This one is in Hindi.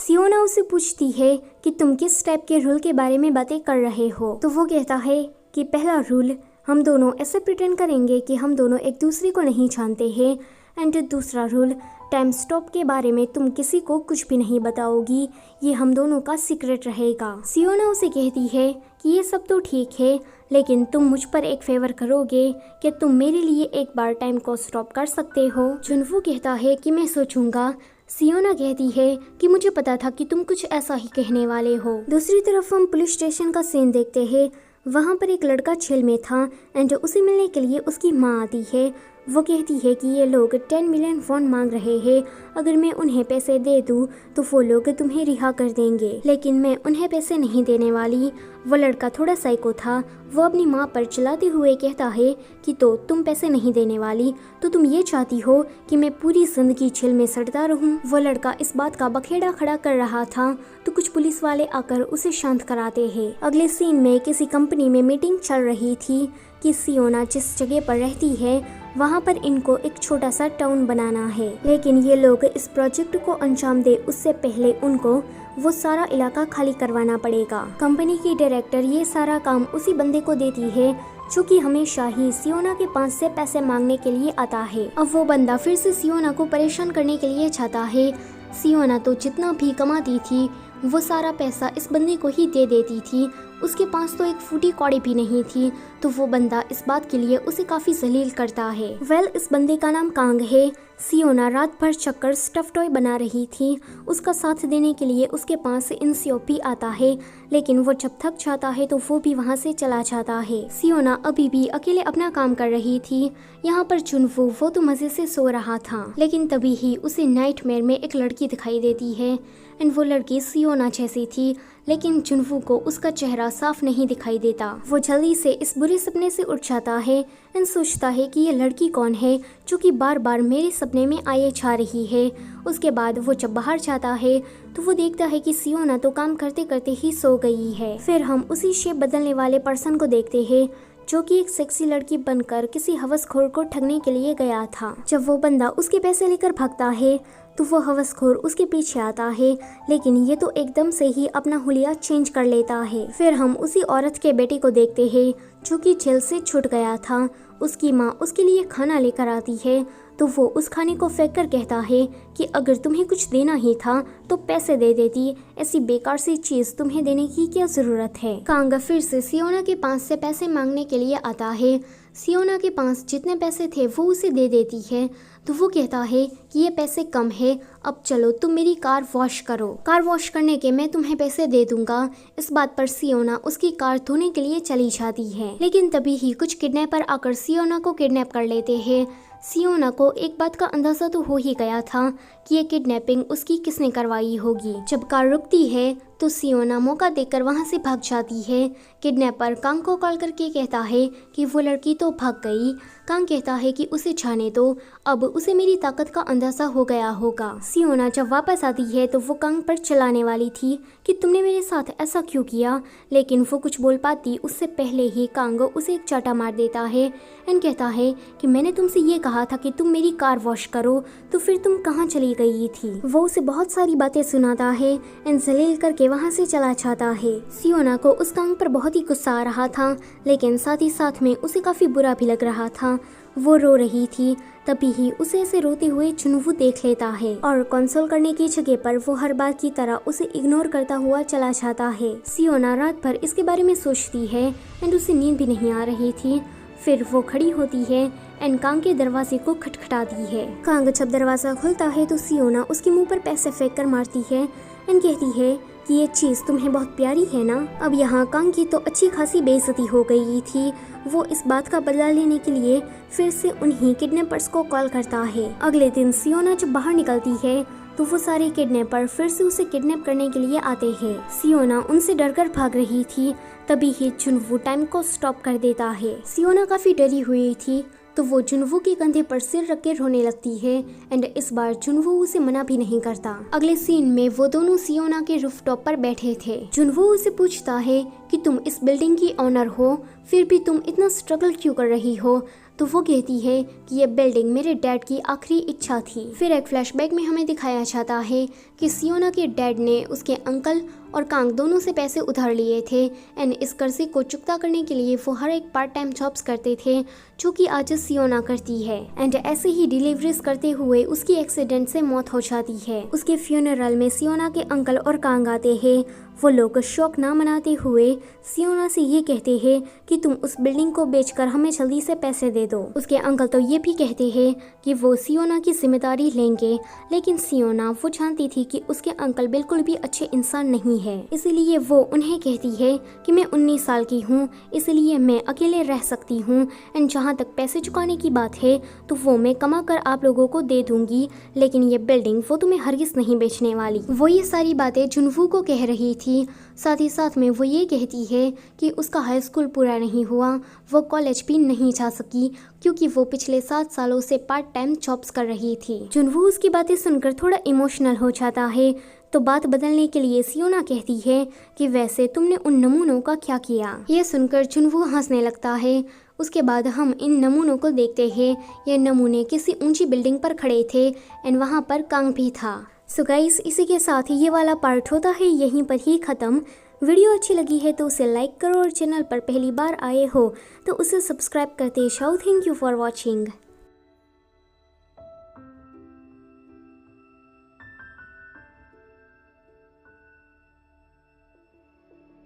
सियोना उसे पूछती है कि तुम किस टाइप के रूल के बारे में बातें कर रहे हो। तो वो कहता है कि पहला रूल, हम दोनों ऐसे प्रिटेंड करेंगे कि हम दोनों एक दूसरे को नहीं जानते हैं। एंड दूसरा रूल, टाइम स्टॉप के बारे में तुम किसी को कुछ भी नहीं बताओगी, ये हम दोनों का सीक्रेट रहेगा। सियोना उसे कहती है कि ये सब तो ठीक है, लेकिन तुम मुझ पर एक फेवर करोगे कि तुम मेरे लिए एक बार टाइम को स्टॉप कर सकते हो। जुनवू कहता है कि मैं सोचूंगा। सियोना कहती है कि मुझे पता था कि तुम कुछ ऐसा ही कहने वाले हो। दूसरी तरफ हम पुलिस स्टेशन का सीन देखते हैं। वहाँ पर एक लड़का जेल में था एंड उसे मिलने के लिए उसकी माँ आती है। वो कहती है कि ये लोग 10 मिलियन वॉन मांग रहे हैं, अगर मैं उन्हें पैसे दे दूँ तो वो लोग तुम्हें रिहा कर देंगे, लेकिन मैं उन्हें पैसे नहीं देने वाली। वो लड़का थोड़ा साइको था। वो अपनी माँ पर चिल्लाते हुए कहता है कि तो तुम पैसे नहीं देने वाली, तो तुम ये चाहती हो कि मैं पूरी जिंदगी जेल में सड़ता रहूं। वो लड़का इस बात का बखेड़ा खड़ा कर रहा था तो कुछ पुलिस वाले आकर उसे शांत कराते हैं। अगले सीन में किसी कंपनी में मीटिंग चल रही थी कि सियोना जिस जगह पर रहती है वहाँ पर इनको एक छोटा सा टाउन बनाना है, लेकिन ये लोग इस प्रोजेक्ट को अंजाम दे उससे पहले उनको वो सारा इलाका खाली करवाना पड़ेगा। कंपनी की डायरेक्टर ये सारा काम उसी बंदे को देती है जो कि हमेशा ही सियोना के पास से पैसे मांगने के लिए आता है। अब वो बंदा फिर से सियोना को परेशान करने के लिए चाहता है। सियोना तो जितना भी कमाती थी वो सारा पैसा इस बंदे को ही दे देती थी। उसके पास तो एक फूटी कौड़ी भी नहीं थी, तो वो बंदा इस बात के लिए उसे काफी जलील करता है। इस बंदे का नाम कांग है। सियोना रात भर चक्कर स्टफ टॉय बना रही थी। उसका साथ देने के लिए उसके पास इंसियोपी आता है, लेकिन वो जब थक जाता है तो वो भी वहाँ से चला जाता है। सियोना अभी भी अकेले अपना काम कर रही थी। यहाँ पर जुनवू वो तो मजे से सो रहा था, लेकिन तभी ही उसे नाइटमेयर में एक लड़की दिखाई देती है एंड वो लड़की सियोना जैसी थी, लेकिन जुनवू को उसका चेहरा साफ नहीं दिखाई देता। वो जल्दी से इस बुरे सपने से उठ जाता है एंड सोचता है कि ये लड़की कौन है जो कि बार बार मेरे सपने में आए जा रही है। उसके बाद वो जब बाहर जाता है तो वो देखता है कि सियोना तो काम करते करते ही सो गई है। फिर हम उसी शेप बदलने वाले पर्सन को देखते हैं जो कि एक सेक्सी लड़की बनकर किसी हवसखोर को ठगने के लिए गया था। जब वो बंदा उसके पैसे लेकर भागता है तो वो हवसखोर उसके पीछे आता है, लेकिन ये तो एकदम से ही अपना हुलिया चेंज कर लेता है। फिर हम उसी औरत के बेटे को देखते हैं जो कि जेल से छूट गया था। उसकी माँ उसके लिए खाना लेकर आती है तो वो उस खाने को फेंक कर कहता है कि अगर तुम्हें कुछ देना ही था तो पैसे दे देती, ऐसी बेकार सी चीज तुम्हें देने की क्या जरूरत है। कांग फिर से सियोना के पास से पैसे मांगने के लिए आता है। सियोना के पास जितने पैसे थे वो उसे दे देती है, तो वो कहता है कि ये पैसे कम है, अब चलो तुम मेरी कार वॉश करो, कार वॉश करने के मैं तुम्हें पैसे दे दूंगा। इस बात पर सियोना उसकी कार धोने के लिए चली जाती है, लेकिन तभी ही कुछ किडनैपर आकर सियोना को किडनैप कर लेते हैं। सियोना को एक बात का अंदाजा तो हो ही गया था कि ये किडनैपिंग उसकी किसने करवाई होगी। जब कार रुकती है तो सियोना मौका देखकर वहां से भाग जाती है। किडनैपर कांग को कॉल करके कहता है कि वो लड़की तो भाग गई। कांग कहता है कि उसे जाने दो, अब उसे मेरी ताकत का अंदाजा हो गया होगा। सियोना जब वापस आती है तो वो कांग पर चिल्लाने वाली थी कि तुमने मेरे साथ ऐसा क्यों किया, लेकिन वो कुछ बोल पाती उससे पहले ही कांग उसे एक चाटा मार देता है एंड कहता है कि मैंने तुमसे ये कहा था कि तुम मेरी कार वॉश करो, तो फिर तुम कहाँ चली गई थी। वो उसे बहुत सारी बातें सुनाता है एंड जलील करके वहाँ से चला जाता है। सियोना को उस कांग पर बहुत ही गुस्सा आ रहा था, लेकिन साथ ही साथ में उसे काफी बुरा भी लग रहा था। वो रो रही थी, तभी ही उसे ऐसे रोते हुए जुनवू देख लेता है और कंसोल करने की जगह पर वो हर बार की तरह उसे इग्नोर करता हुआ चला जाता है। सियोना रात भर इसके बारे में सोचती है एंड उसे नींद भी नहीं आ रही थी। फिर वो खड़ी होती है एंड कांग के दरवाजे को खटखटाती है। कांग जब दरवाजा खुलता है तो सियोना उसके मुंह पर पैसे फेंक कर मारती है एंड कहती है कि ये चीज तुम्हें बहुत प्यारी है ना। अब यहाँ कांग की तो अच्छी खासी बेइज्जती हो गई थी। वो इस बात का बदला लेने के लिए फिर से उन्हीं किडनैपर्स को कॉल करता है। अगले दिन सियोना जब बाहर निकलती है तो वो सारे किडनैपर फिर से उसे किडनैप करने के लिए आते हैं। सियोना उनसे डरकर भाग रही थी, तभी ही जुनवू टाइम को स्टॉप कर देता है। सियोना काफी डरी हुई थी तो वो जुनवू के कंधे पर सिर रख के रोने लगती है एंड इस बार जुनवू उसे मना भी नहीं करता। अगले सीन में वो दोनों सियोना के रूफटॉप पर बैठे थे। जुनवू उसे पूछता है कि तुम इस बिल्डिंग की ऑनर हो, फिर भी तुम इतना स्ट्रगल क्यों कर रही हो। तो वो कहती है कि ये बिल्डिंग मेरे डैड की आखिरी इच्छा थी। फिर एक फ्लैशबैक में हमें दिखाया जाता है कि सियोना के डैड ने उसके अंकल और कांग दोनों से पैसे उधार लिए थे एंड इस कर्जे को चुकता करने के लिए वो हर एक पार्ट टाइम जॉब्स करते थे जो कि आज सियोना करती है। एंड ऐसे ही डिलीवरीज करते हुए उसकी एक्सीडेंट से मौत हो जाती है। उसके फ्यूनरल में सियोना के अंकल और कांग आते हैं। वो लोग शौक ना मनाते हुए सियोना से ये कहते हैं कि तुम उस बिल्डिंग को बेचकर हमें जल्दी से पैसे दे दो। उसके अंकल तो ये भी कहते हैं कि वो सियोना की जिम्मेदारी लेंगे, लेकिन सियोना वो जानती थी कि उसके अंकल बिल्कुल भी अच्छे इंसान नहीं है, इसीलिए वो उन्हें कहती है कि मैं 19 साल की हूँ, इसलिए मैं अकेले रह सकती हूँ एंड जहाँ तक पैसे चुकाने की बात है तो वो मैं कमा कर आप लोगों को दे दूंगी, लेकिन ये बिल्डिंग वो तुम्हें हरगिज नहीं बेचने वाली। वो ये सारी बातें जुनवू को कह रही थी। साथ ही साथ में वो ये कहती है कि उसका हाई स्कूल पूरा नहीं हुआ, वो कॉलेज भी नहीं जा सकी क्योंकि वो पिछले 7 सालों से पार्ट टाइम जॉब्स कर रही थी। जुनवू उसकी बातें सुनकर थोड़ा इमोशनल हो जाता है, तो बात बदलने के लिए सियोना कहती है कि वैसे तुमने उन नमूनों का क्या किया। ये सुनकर जुनवू हंसने लगता है। उसके बाद हम इन नमूनों को देखते हैं। ये नमूने किसी ऊंची बिल्डिंग पर खड़े थे एंड वहाँ पर कांग भी था। सो गाइस, इसी के साथ ही ये वाला पार्ट होता है यहीं पर ही ख़त्म। वीडियो अच्छी लगी है तो उसे लाइक करो और चैनल पर पहली बार आए हो तो उसे सब्सक्राइब करते जाओ। Thank you for watching.